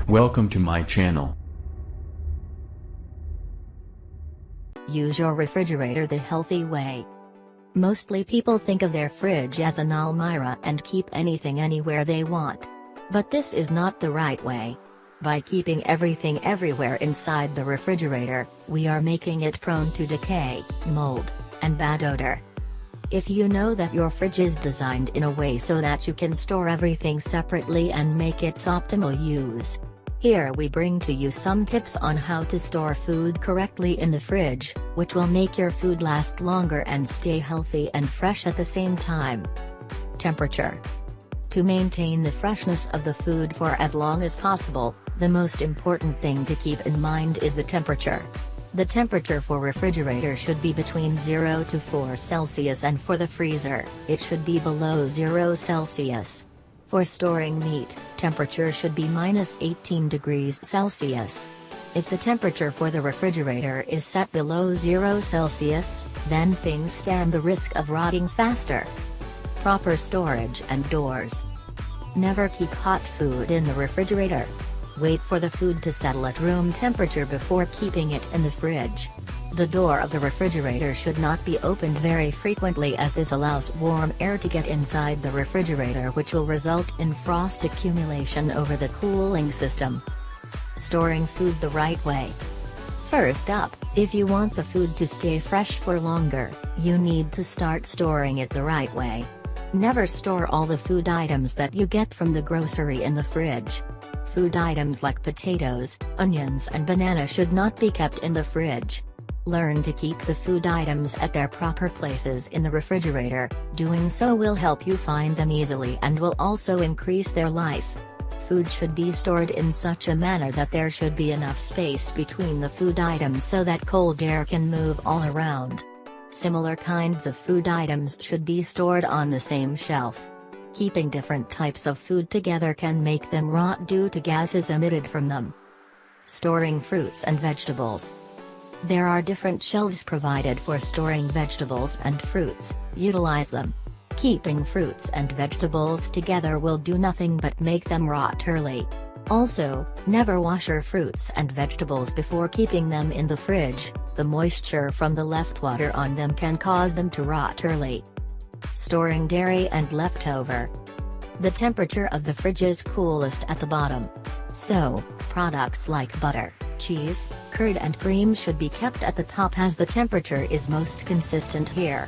Welcome to my channel. Use your refrigerator the healthy way. Mostly people think of their fridge as an almirah and keep anything anywhere they want. But this is not the right way. By keeping everything everywhere inside the refrigerator, we are making it prone to decay, mold, and bad odor. If you know that your fridge is designed in a way so that you can store everything separately and make its optimal use. Here we bring to you some tips on how to store food correctly in the fridge, which will make your food last longer and stay healthy and fresh at the same time. Temperature. To maintain the freshness of the food for as long as possible, the most important thing to keep in mind is the temperature. The temperature for refrigerator should be between 0 to 4 Celsius, and for the freezer, it should be below 0 Celsius. For storing meat, temperature should be -18 degrees Celsius. If the temperature for the refrigerator is set below 0 Celsius, then things stand the risk of rotting faster. Proper storage and doors. Never keep hot food in the refrigerator. Wait for the food to settle at room temperature before keeping it in the fridge. The door of the refrigerator should not be opened very frequently, as this allows warm air to get inside the refrigerator, which will result in frost accumulation over the cooling system. Storing food the right way. First up, if you want the food to stay fresh for longer, you need to start storing it the right way. Never store all the food items that you get from the grocery in the fridge. Food items like potatoes, onions and banana should not be kept in the fridge. Learn to keep the food items at their proper places in the refrigerator. Doing so will help you find them easily and will also increase their life. Food should be stored in such a manner that there should be enough space between the food items so that cold air can move all around. Similar kinds of food items should be stored on the same shelf. Keeping different types of food together can make them rot due to gases emitted from them. Storing fruits and vegetables. There are different shelves provided for storing vegetables and fruits. Utilize them. Keeping fruits and vegetables together will do nothing but make them rot early. Also, never wash your fruits and vegetables before keeping them in the fridge. The moisture from the left water on them can cause them to rot early. Storing dairy and leftover. The temperature of the fridge is coolest at the bottom. So, products like butter, cheese, curd and cream should be kept at the top, as the temperature is most consistent here.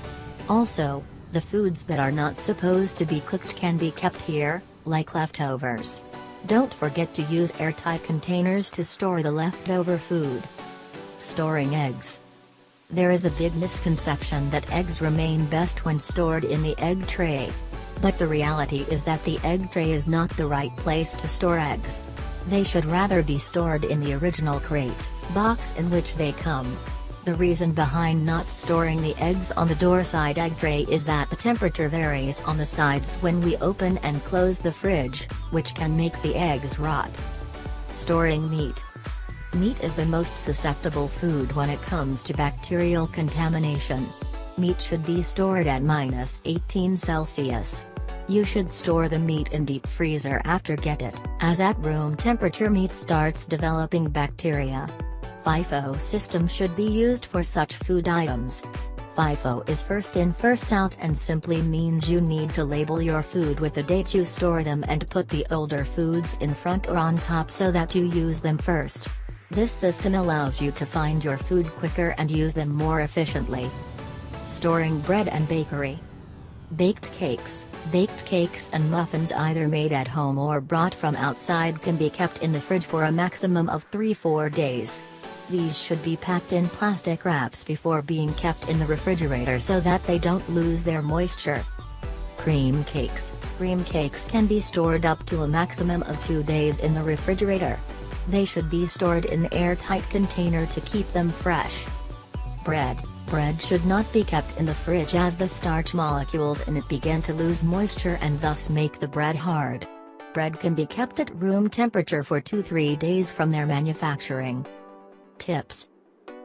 Also, the foods that are not supposed to be cooked can be kept here, like leftovers. Don't forget to use airtight containers to store the leftover food. Storing eggs. There is a big misconception that eggs remain best when stored in the egg tray. But the reality is that the egg tray is not the right place to store eggs. They should rather be stored in the original crate, box in which they come. The reason behind not storing the eggs on the doorside egg tray is that the temperature varies on the sides when we open and close the fridge, which can make the eggs rot. Storing meat. Meat is the most susceptible food when it comes to bacterial contamination. Meat should be stored at -18 Celsius. You should store the meat in deep freezer after get it, as at room temperature meat starts developing bacteria. FIFO system should be used for such food items. FIFO is first in first out and simply means you need to label your food with the date you store them and put the older foods in front or on top so that you use them first. This system allows you to find your food quicker and use them more efficiently. Storing bread and bakery. Baked cakes and muffins either made at home or brought from outside can be kept in the fridge for a maximum of 3-4 days. These should be packed in plastic wraps before being kept in the refrigerator so that they don't lose their moisture. Cream cakes. Cream cakes can be stored up to a maximum of 2 days in the refrigerator. They should be stored in an airtight container to keep them fresh. Bread. Bread should not be kept in the fridge, as the starch molecules in it begin to lose moisture and thus make the bread hard. Bread can be kept at room temperature for 2-3 days from their manufacturing. Tips.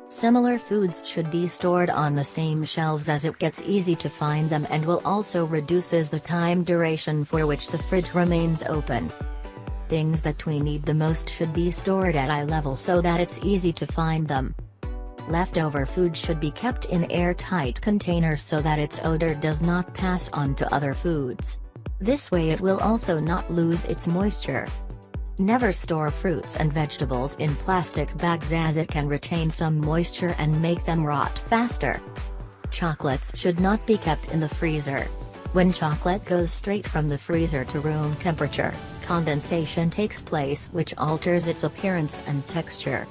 Similar foods should be stored on the same shelves, as it gets easy to find them and will also reduces the time duration for which the fridge remains open. Things that we need the most should be stored at eye level so that it's easy to find them. Leftover food should be kept in airtight containers so that its odor does not pass on to other foods. This way it will also not lose its moisture. Never store fruits and vegetables in plastic bags as it can retain some moisture and make them rot faster. Chocolates should not be kept in the freezer. When chocolate goes straight from the freezer to room temperature, condensation takes place which alters its appearance and texture.